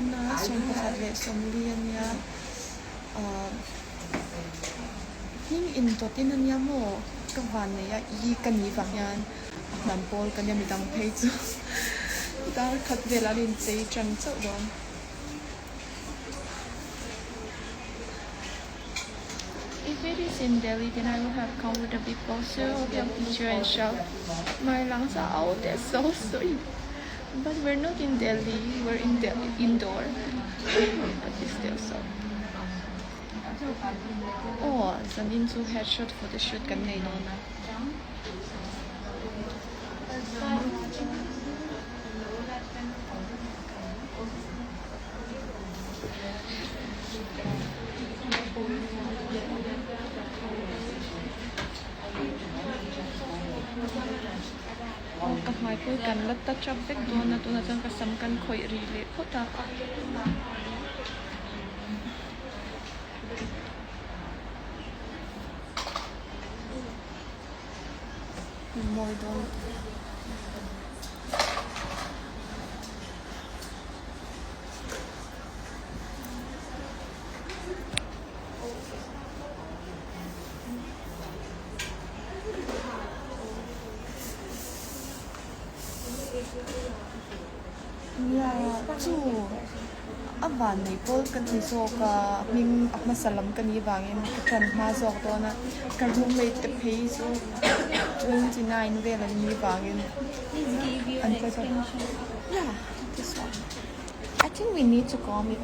na som pakhat le som lian ya hing in to tin an ya mo ka van ne ya I kan ni wang yan nam pol kan ya mi dang phei chu dar khat ve la rin chei chang chau don If it is in Delhi, then I will have come with a big poster of your picture and shout, "My lungs are out, they're so sweet." But we're not in Delhi, we're in Delhi indoor. But it's still so. Oh, an into headshot for the shoot kan nei don. Ka mai pui kan lat ta chap bek don na tu na chang ka sam kan khoi ri le khota moi don ya chu avan nei pol kan ni so ka ming akma salam kan ni wangin kan ma zok to na kan roommate te phei so 29 ve la ni wangin Please give you an extension. yeah this one I think we need to call it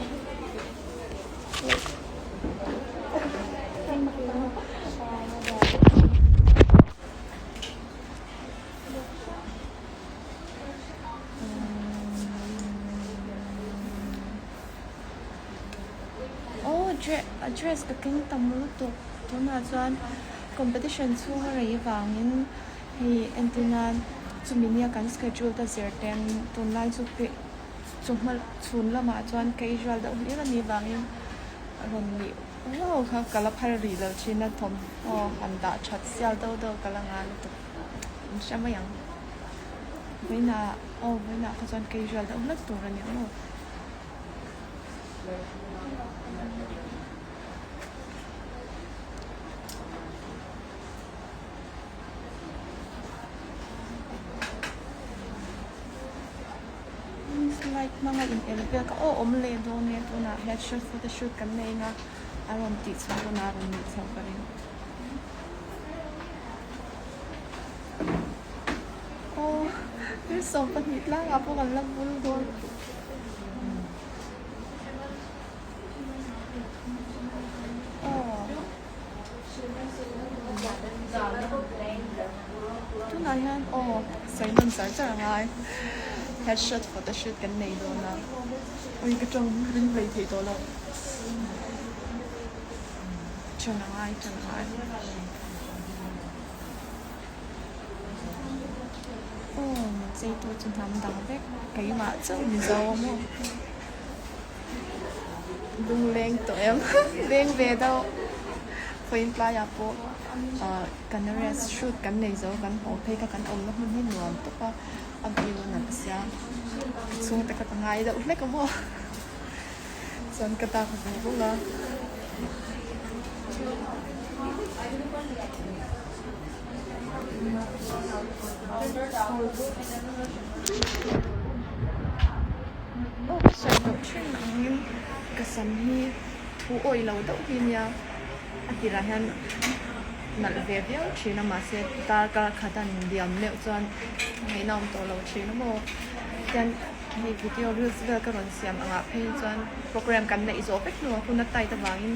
address ka king tamu to na chuan competition chu rei wangin hi antina chuminia kan schedule ta zerten ton lai chu pe chumal chun lama chuan casual da uli la ni wangin ron ni wow kha kala phar ri lo china thom handa chat sial do kalanga to shama yang veina ka chuan casual da uli to ran ni like mga in elvel ka omle do ne to na headshot for the shoot kan nei nga aron ti sa to na ron ni sa pa rin there's so panit lang apo kan lang buldo to na yan sai nun sa ngai headshot for the shoot kan nei do na oi ka trong rin vei thei to lo chanai dây tôi chừng nằm đằng bếp cái mà chắc mình giàu không đừng lên tụi em lên về đâu phải playa po kan rest shoot kan nei zo kan ho phei ka kan om na hun hin nuam to pa abiu na sia sung ta ka ngai da ule ka mo san ka ta ko bu la so doctrine ngin kasam hi thu oi lo dau hi nya atira han nal ve ve china ma se ta ka khatan diam le chuan ngai nom to lo china mo then hi video reels ve ka ron siam anga phei chuan program kan nei zo pek no kunat tai ta wangin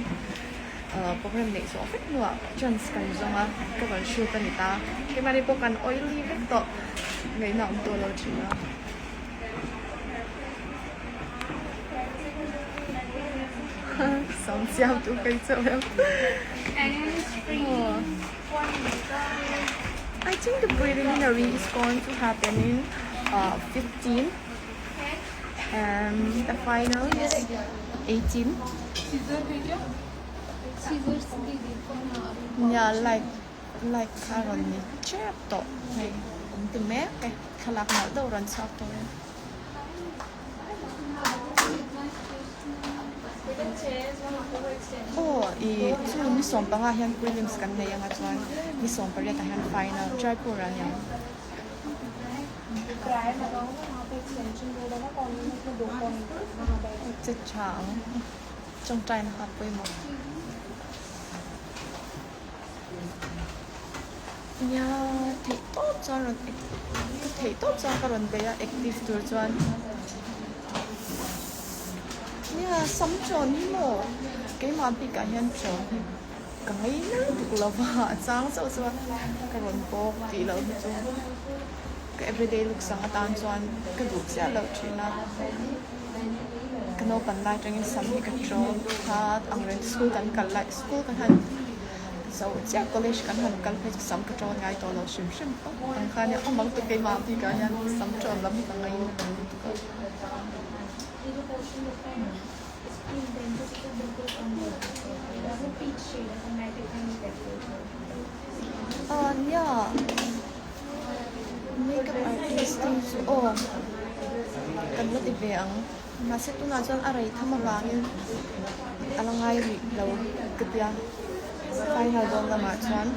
program nei zo pek no chance kan zonga ka ron shoot ani ta ke mari po kan oily vek to ngai nom to lo china sống xiao tụ cây sợi em. I think the preliminary is going to happen in 15 and the final is 18. Yeah, like Karen ni chép to này cũng từ mép cái khá là đâu rắn sao thôi. Oh, so mi som pa nga yan prelims kan na yang atwan mi som pa rin tahan final try po ran yang. Chết chàng trong trai nó học với một nhà thấy tốt cho rồi thấy tốt cho các bạn bé active tour cho nhà sống tròn như mồ cái mà bị cả nhân tròn cái nó được là vợ sáng sâu sâu các bạn bố vì lớn cho cái everyday look sang tan chuan cái đủ sẽ lợi chuyện là cái nó còn lại trong những sắm những cái chỗ ha ang lên school kan lại school kan han so chắc college kan han kan phải sắm cái chỗ ngay to lo sim sim ang khan ya amang tu cái mà thì cả yan sắm chỗ lắm cả ngay yeah makeup artist kan lat ibang masih tu nazal aray thama bangin alangai ri lo kepya final don lama chuan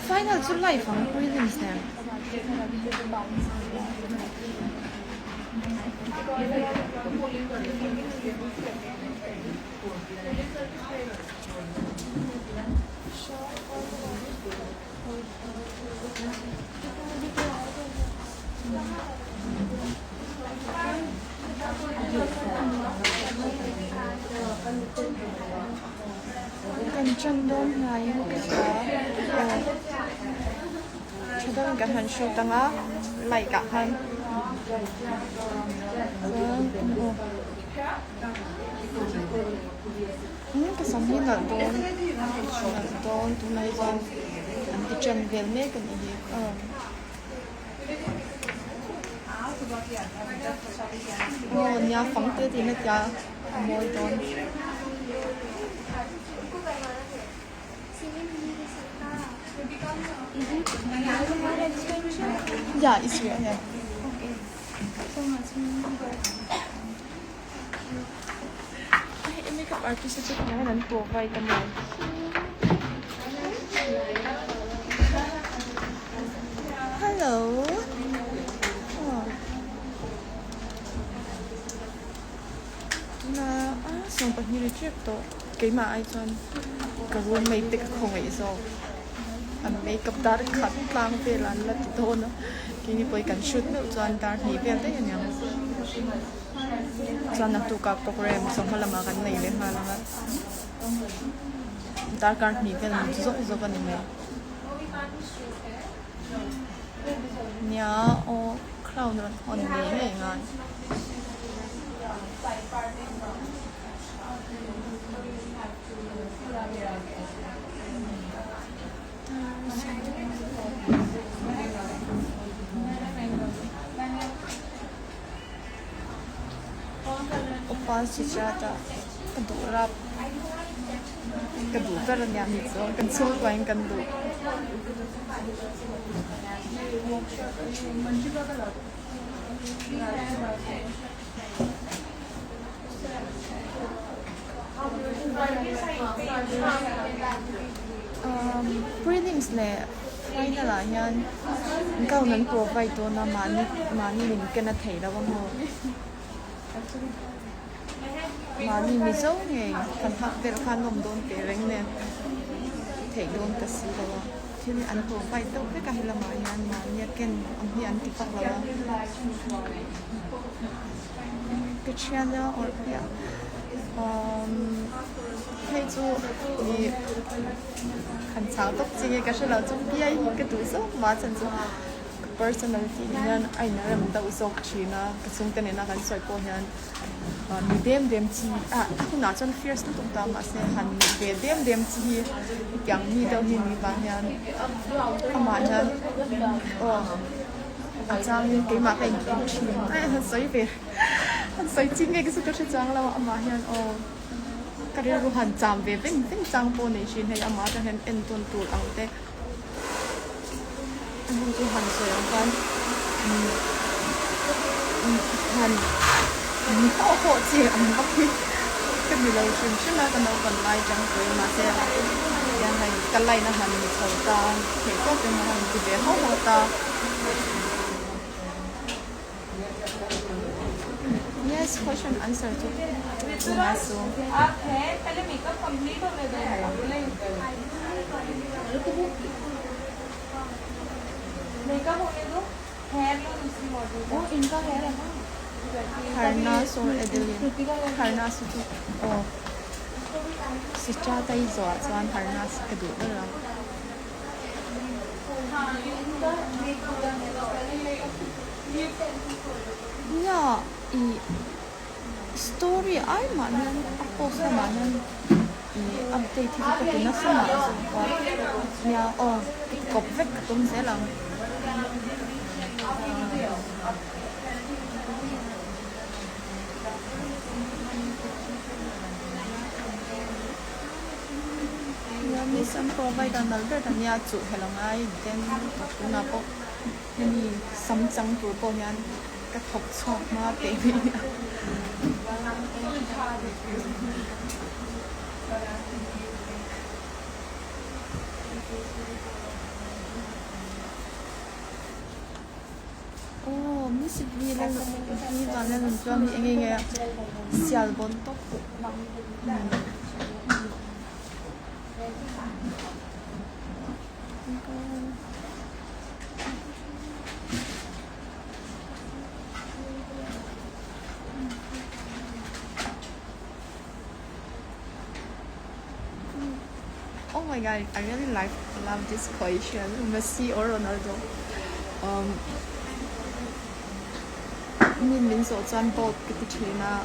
final chu live ang prelims na kan chân đôn ngày một cái chúng ta cần hành show tăng á lại cả hành cái sóng như là đôn tụi này rồi anh đi chân về mấy cái gì nhà phóng tư thì nó cho môi đôn yeah, it's here. Yeah. Okay. So much. Ay, makeup artist ito kaya nan provide naman. Hello. Oh. Na so pag ni-reject to, kay maay chan. Kasi may pick akong iso. Ang makeup dar cut lang pelan la tito no kini poi kan shoot no chuan dar ni pel te yan yang chuan nak tu ka program som halama kan nei le halanga dar kan ni pel ni zo zo kan ni nya o crown ron on ni ngai ngai Opa sejata kedurap keduper yang itu kensul paling kendu prelims le final lah yan kau nan provide to na mani link na thei la bang ho mani mi zo nge kan hak ber khan nom don pe reng ne thei don ka si la thì anh provide to pe ka hila ma yan mani ken am hi an ti pak la cái channel or yeah hay chú thì khán giả tốt chính cái sự là trong bia cái túi số mà chân chú personality nên anh nói làm đầu sọc chỉ na cái xung tên này khán soi po nhân đêm đêm chi không nói chân fierce nó cũng ta mà sẽ hành về đêm chi chẳng như đâu như vàng nhân mà nhân trang cái mặt này cũng chỉ anh hơi soi về anh soi chính cái sự cái trang là mà nhân cái điều ruhan chạm về bên bên trang po này xin hay ama cho nên en tuần tu ang te anh không chỉ hành soi ang kan hành họ họ chỉ ang bắc cái gì lâu xin xin là cái nào còn lại chẳng cười mà sẽ yang này cái này nó hành sầu ta thì có cái mà hành thì họ họ ta. Yes, question answer to Maso. Okay, पहले makeup complete होने दो मेकअप होने दो हेयर लो दूसरी मॉडल वो इनका हेयर है ना Harnas or Adeline? Harnas to oh. Si Chata is also on Harnas Kadu. Yeah, story ay manan post manan update ko ko na sa mga niya oh kopvek tum se lang ya mi sam provide an alert an ya chu helang ai then ko na po ni sam chang tu po yan ka thok chok ma te mi oh miss vi lang vi van lang cho mi nge sial bon to Oh my god, I really love this question. Messi or Ronaldo? Min so chan bot cái chuyện na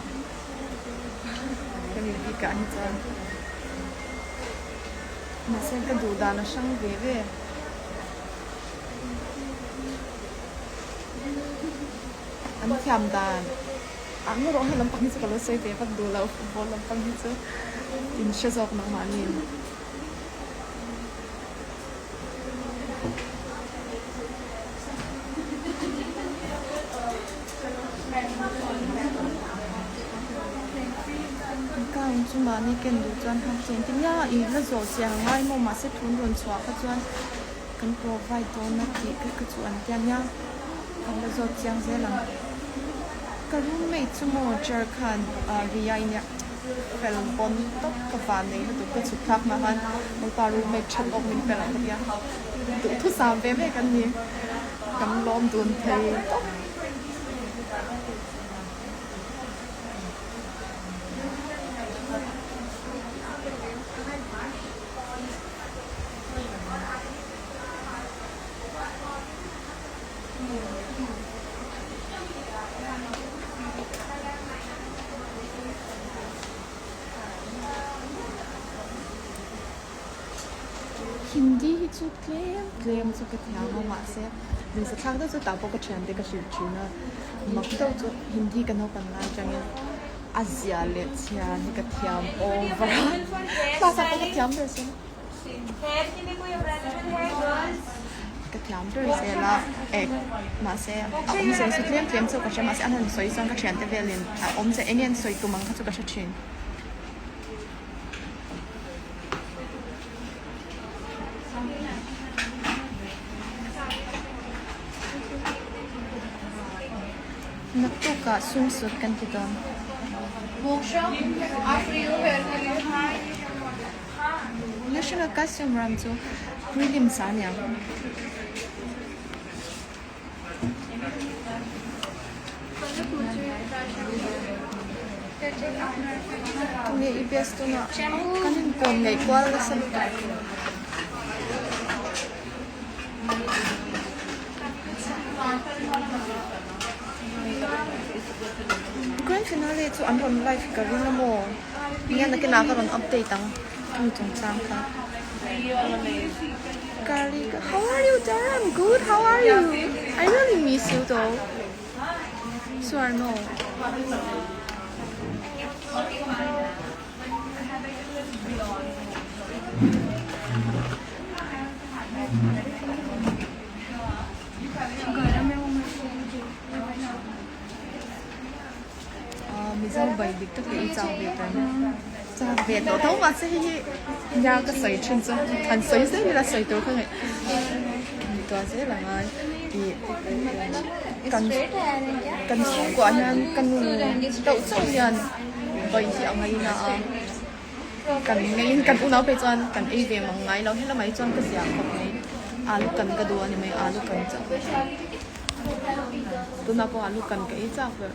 cái mình đi cả hết trơn. Mà xem cái đồ đàn nó sang về anh thèm đàn anh nó hay làm bằng cái lo xây về bắt đồ là football làm bằng cái in shows of nang manin. Càng chú mà đi kênh đồ chuyên học trên tiếng nhá ý là rồi chẳng ngay mà sẽ thốn đồn xóa các chuyên cần provide đó nó thì cái chú anh tiền nhá còn là rồi chẳng dễ lắm cái roommate chú mà chờ khăn vì ai nhá phải làm bon tóc cái phản này nó tụi cái chú khác mà hắn một ta roommate chân ông mình phải làm cái gì tụi thu xàm về mấy cái gì cầm lom đồn thầy tóc Hindi hi chu claim chu ka thia ma ma se ni sa thang da chu ta po ka chen de ka shi chu na mak to chu hindi ka no kan la chang ya Asia le chia ni ka thiam over ta sa po ka thiam de se hair के लिए कोई arrangement है girls ka thiam de se la ma se om se su claim chu ka che ma se an han soi sang ka chen de velin om se engen soi tu mang ka chu ka sha chin Natuka swimsuit kan kita. workshop after you wear के लिए National costume ram tu prelim sanya. Tunge ibes tu na kanin kon ngai kwal la sa Grand finale tu an ron live ka rin mo. Yan na kinakaroon update ang tungtong sang ka. Garlic. How are you, Dara? I'm good. How are you? I really miss you though. So I know. mình sao bảy được các cái chào về chào về đó thấu mà sẽ nhà cái sợi chân chân thành sợi sẽ là sợiตัวkhông ạตัวsẽ là ngay thì cần cần số của anh cần đậu trong nhận vậy thì ông ấy là cần ngay cần u nấu bây giờ cần ai về mà ngay lâu hết là mấy chân cái gì không này alu cần cái đồ này mấy alu cần chắc tôi nào có alu cần cái chắc rồi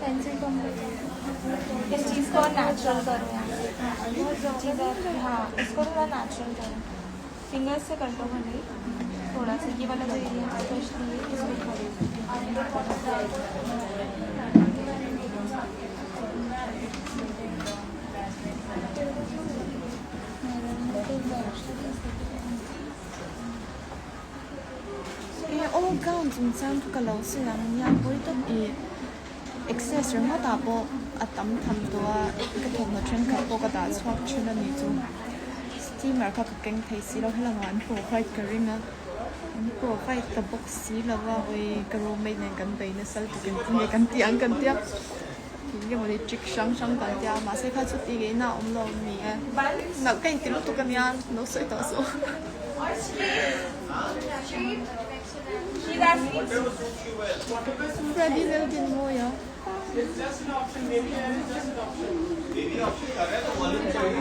pencil कम इस चीज़ को नेचुरल करो चीज़ हाँ इसको थोड़ा नेचुरल करो फिंगर्स से कर दो भले थोड़ा सा ये वाला जो एरिया है स्पेशली इसको ô gạo chúng ta cái lâu xưa là nhà bồi tốt ý excess rồi mà ta bộ tấm thầmตัวcái thùng nó trên cái bộ cái đá xoạc trên nó như chung steamer các cái thấy xí đâu hay là ngắn profile cái ring á profile cái box xí là vào cái roommate này cần bay nó sel tụi cái cần tiếc thì cái mà đi trick sang cần tiếc mà sẽ khai chút đi cái nào ông lo mì nào cái tiền lúc tụi cái nhà nó sợi tao số Freddy will get more, yeah.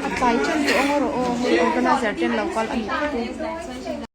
At 5 chân của ông rồi, organizer trên local anh